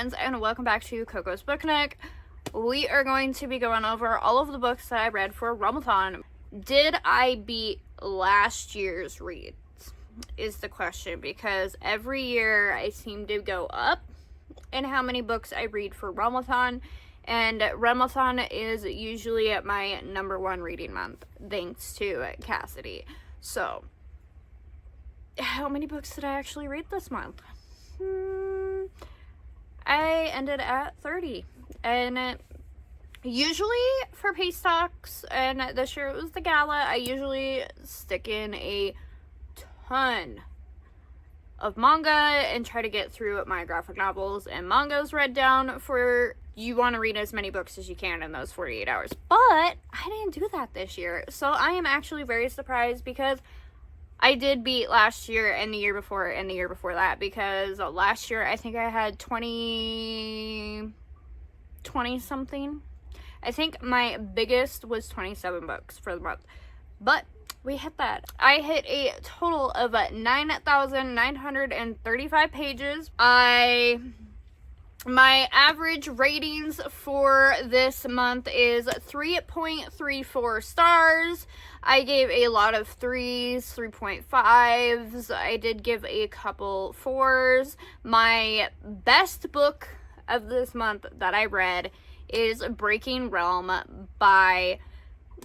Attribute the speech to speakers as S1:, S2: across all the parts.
S1: friends, and welcome back to Coco's Book Nook. We are going to be going over all of the books that I read for Realmathon. Did I beat last year's reads is the question, because every year I seem to go up in how many books I read for Realmathon, and Realmathon is usually at my #1 reading month, thanks to Cassidy. So, how many books did I actually read this month? I ended at 30, and usually for Pace Talks, and this year it was the gala, I usually stick in a ton of manga and try to get through my graphic novels and mangas read down. For you want to read as many books as you can in those 48 hours, but I didn't do that this year, so I am actually very surprised, because I did beat last year and the year before and the year before that, because last year I think I had 20 something. I think my biggest was 27 books for the month, but we hit that. I hit a total of 9,935 pages. My average ratings for this month is 3.34 stars. I gave a lot of 3s, 3.5s. I did give a couple 4s. My best book of this month that I read is Breaking Realm by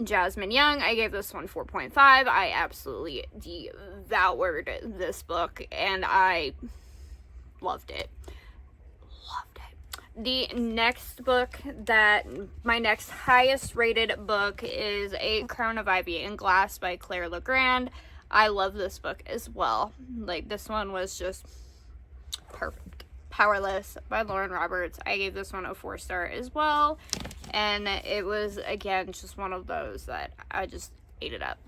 S1: Jasmine Young. I gave this one 4.5. I absolutely devoured this book, and I loved it. The next book, my next highest rated book, is A Crown of Ivy and Glass by Claire Legrand. I love this book as well. Like, this one was just perfect. Powerless by Lauren Roberts. I gave this one a 4-star as well. And it was, again, just one of those that I just ate it up.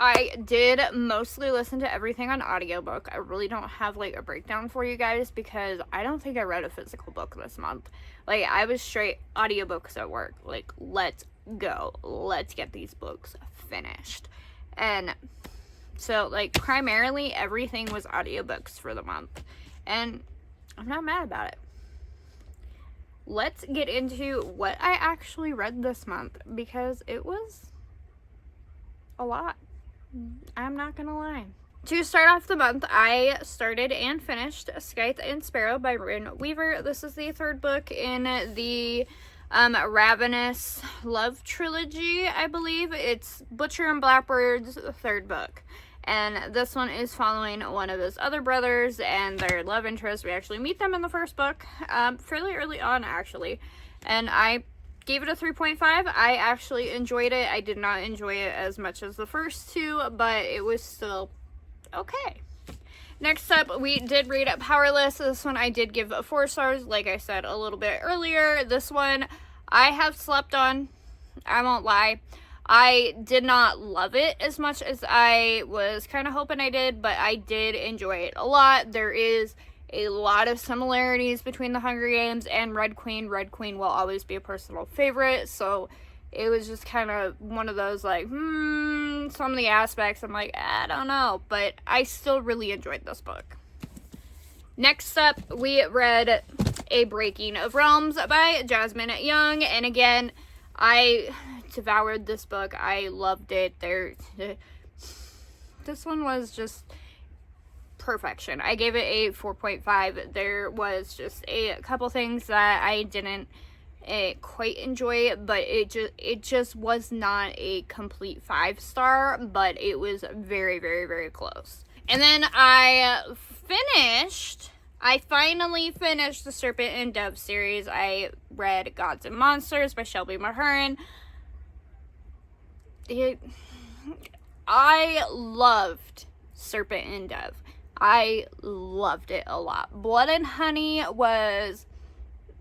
S1: I did mostly listen to everything on audiobook. I really don't have, like, a breakdown for you guys, because I don't think I read a physical book this month. Like, I was straight audiobooks at work. Like, let's go. Let's get these books finished. And so, like, primarily everything was audiobooks for the month. And I'm not mad about it. Let's get into what I actually read this month, because it was a lot. I'm not gonna lie. To start off the month, I started and finished Scythe and Sparrow by Rin Weaver. This is the 3rd book in the Ravenous Love trilogy, I believe. It's Butcher and Blackbird's 3rd book. And this one is following one of his other brothers and their love interest. We actually meet them in the 1st book, fairly early on, actually. And I gave it a 3.5. I actually enjoyed it. I did not enjoy it as much as the first 2, but it was still okay. Next up, we did read Powerless. This one I did give 4 stars, like I said a little bit earlier. This one I have slept on. I won't lie. I did not love it as much as I was kind of hoping I did, but I did enjoy it a lot. There is a lot of similarities between the Hunger Games and Red Queen. Red Queen will always be a personal favorite, so it was just kind of one of those, like, some of the aspects I'm like, I don't know, but I still really enjoyed this book. Next up, we read A Breaking of Realms by Jasmine Young, and again, I devoured this book. I loved it. This one was just perfection. I gave it a 4.5. There was just a couple things that I didn't quite enjoy, but it just was not a complete 5-star, but it was very, very, very close. And then I finally finished the Serpent and Dove series. I read Gods and Monsters by Shelby Mahurin. I loved Serpent and Dove. I loved it a lot. Blood and Honey was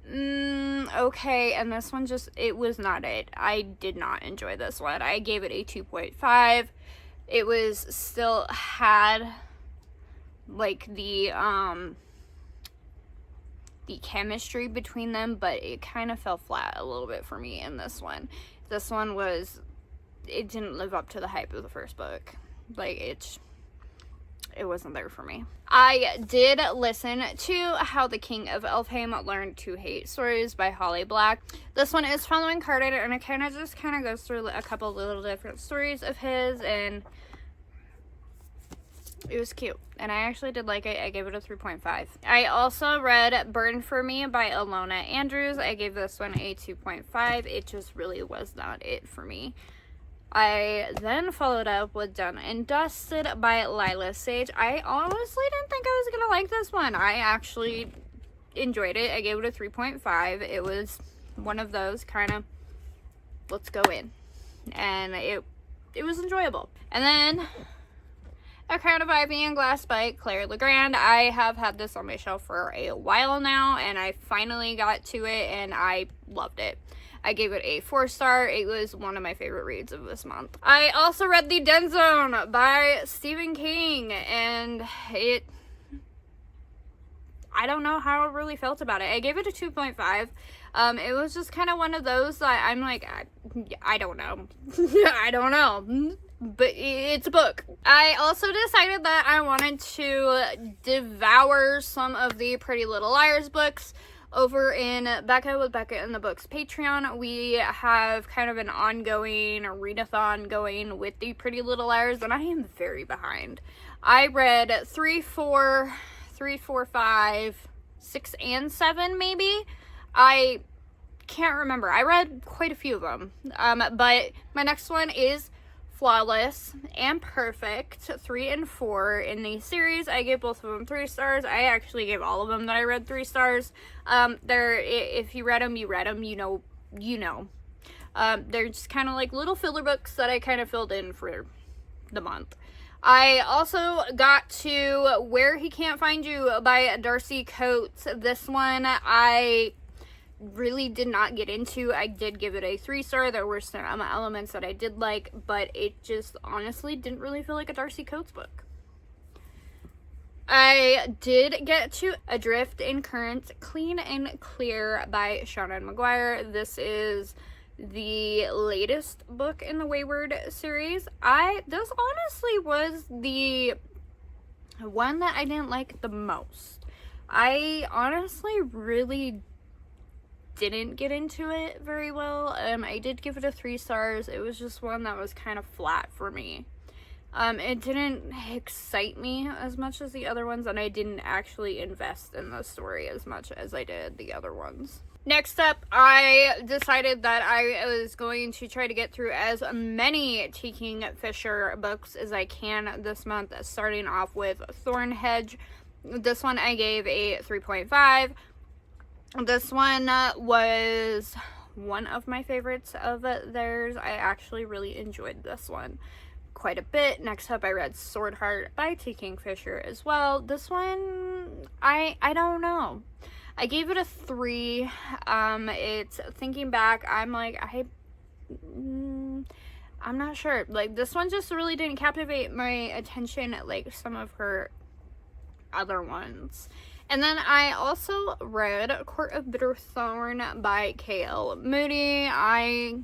S1: okay, and this one it was not it. I did not enjoy this one. I gave it a 2.5. It was still had, like, the chemistry between them, but it kind of fell flat a little bit for me in this one. This one it didn't live up to the hype of the 1st book. Like, it wasn't there for me. I did listen to How the King of Elfheim Learned to Hate Stories by Holly Black. This one is following Carded, and it kind of goes through a couple little different stories of his, and it was cute, and I actually did like it. I gave it a 3.5. I also read Burn for Me by Alona Andrews. I gave this one a 2.5. It just really was not it for me. I then followed up with Done and Dusted by Lila Sage. I honestly didn't think I was going to like this one. I actually enjoyed it. I gave it a 3.5. It was one of those kind of, let's go in. And it was enjoyable. And then A Crown of Ivy and Glass by Claire Legrand. I have had this on my shelf for a while now, and I finally got to it, and I loved it. I gave it a 4-star. It was one of my favorite reads of this month. I also read The Den Zone by Stephen King, and I don't know how I really felt about it. I gave it a 2.5. It was just kind of one of those that I'm like, I don't know. I don't know. But it's a book. I also decided that I wanted to devour some of the Pretty Little Liars books. Over in Becca with Becca in the Books Patreon, we have kind of an ongoing readathon going with the Pretty Little Liars, and I am very behind. I read 3, 4, 5, 6, and 7 maybe. I can't remember. I read quite a few of them. But my next one is Flawless and Perfect, 3 and 4 in the series. I gave both of them 3 stars. I actually gave all of them that I read 3 stars. If you read them, you know. They're just kind of like little filler books that I kind of filled in for the month. I also got to Where He Can't Find You by Darcy Coates. This one I really did not get into. I did give it a 3-star. There were some elements that I did like, but it just honestly didn't really feel like a Darcy Coates book. I did get to Adrift in Currents, Clean and Clear by Shannon McGuire. This is the latest book in the Wayward series. This honestly was the one that I didn't like the most. I honestly really didn't get into it very well. I did give it a 3 stars. It was just one that was kind of flat for me. It didn't excite me as much as the other ones, and I didn't actually invest in the story as much as I did the other ones. Next up, I decided that I was going to try to get through as many T. Fisher books as I can this month, starting off with Thornhedge. This one I gave a 3.5. This one was one of my favorites of theirs. I actually really enjoyed this one quite a bit. Next up, I read Sword Heart by T. Kingfisher as well. This one, I don't know. I gave it a 3. It's, thinking back, I'm like, I'm not sure. Like, this one just really didn't captivate my attention like some of her other ones. And then I also read Court of Bitter Thorn by K.L. Moody. I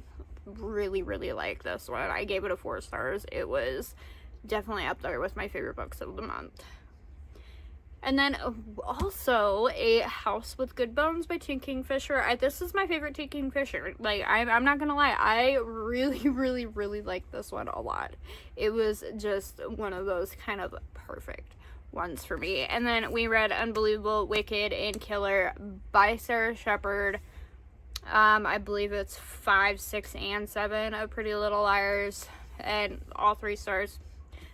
S1: really, really like this one. I gave it a 4 stars. It was definitely up there with my favorite books of the month. And then also A House with Good Bones by T. Kingfisher. This is my favorite T. Kingfisher. Like, I'm not gonna lie. I really, really, really like this one a lot. It was just one of those kind of perfect ones for me. And then we read Unbelievable, Wicked, and Killer by Sarah Shepard. I believe it's 5, 6, and 7 of Pretty Little Liars, and all 3 stars.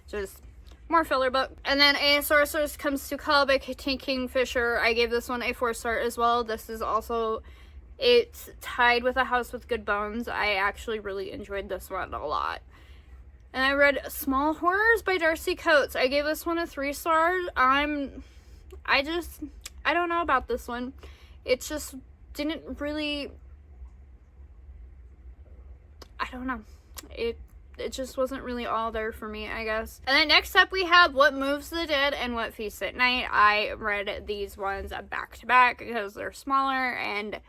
S1: Just more filler book. And then A Sorceress Comes to Call by T. Kingfisher. I gave this one a 4-star as well. This is also, it's tied with A House with Good Bones. I actually really enjoyed this one a lot. And I read Small Horrors by Darcy Coates. I gave this one a 3 stars. I don't know about this one. It just didn't really, I don't know. It just wasn't really all there for me, I guess. And then next up we have What Moves the Dead and What Feasts at Night. I read these ones back to back because they're smaller, and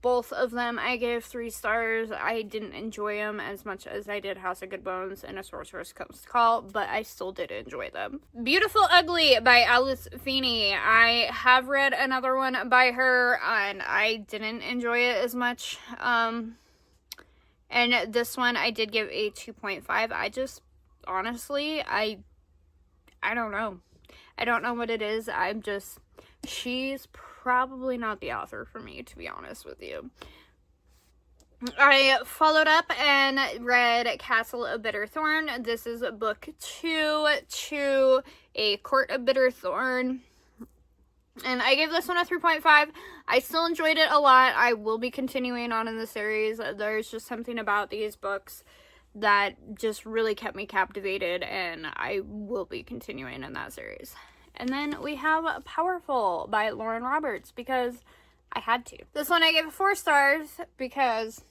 S1: Both of them I gave 3 stars. I didn't enjoy them as much as I did House of Good Bones and A Sorceress Comes to Call, but I still did enjoy them. Beautiful Ugly by Alice Feeney. I have read another one by her, and I didn't enjoy it as much. And this one I did give a 2.5. I just, honestly, I don't know. I don't know what it is. She's probably not the author for me, to be honest with you. I followed up and read Castle of Bitter Thorn. This is book 2 to A Court of Bitter Thorn. And I gave this one a 3.5. I still enjoyed it a lot. I will be continuing on in the series. There's just something about these books that just really kept me captivated, and I will be continuing in that series. And then we have Powerful by Lauren Roberts, because I had to. This one I gave 4 stars because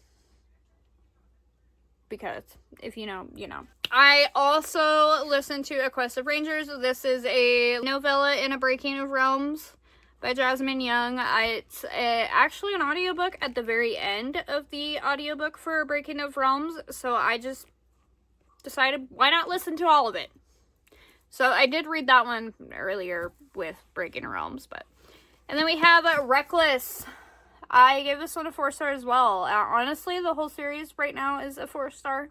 S1: if you know, you know. I also listened to A Quest of Rangers. This is a novella in A Breaking of Realms by Jasmine Young. It's actually an audiobook at the very end of the audiobook for Breaking of Realms, so I just decided, why not listen to all of it? So I did read that one earlier with Breaking of Realms, and then we have Reckless. I gave this one a 4 star as well. Honestly, the whole series right now is a 4 star.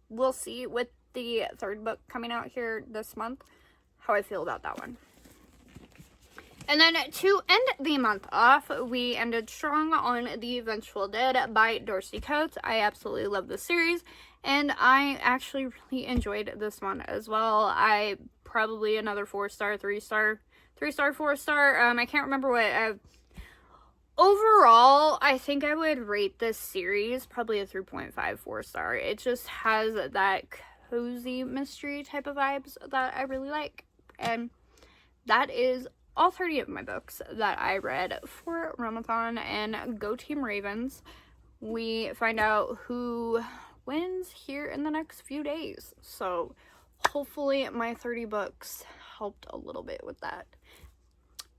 S1: We'll see with the 3rd book coming out here this month how I feel about that one. And then to end the month off, we ended strong on The Vengeful Dead by Dorsey Coates. I absolutely love this series, and I actually really enjoyed this one as well. I probably another 4 star, 3 star, 3 star, 4 star. I can't remember what. Overall, I think I would rate this series probably a 3.5, 4 star. It just has that cozy mystery type of vibes that I really like, and that is all 30 of my books that I read for Realmathon. And go Team Ravens. We find out who wins here in the next few days. So hopefully my 30 books helped a little bit with that.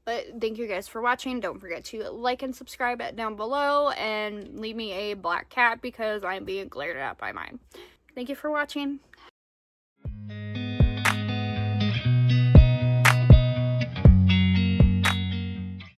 S1: But thank you guys for watching. Don't forget to like and subscribe down below, and leave me a black cat because I'm being glared at by mine. Thank you for watching.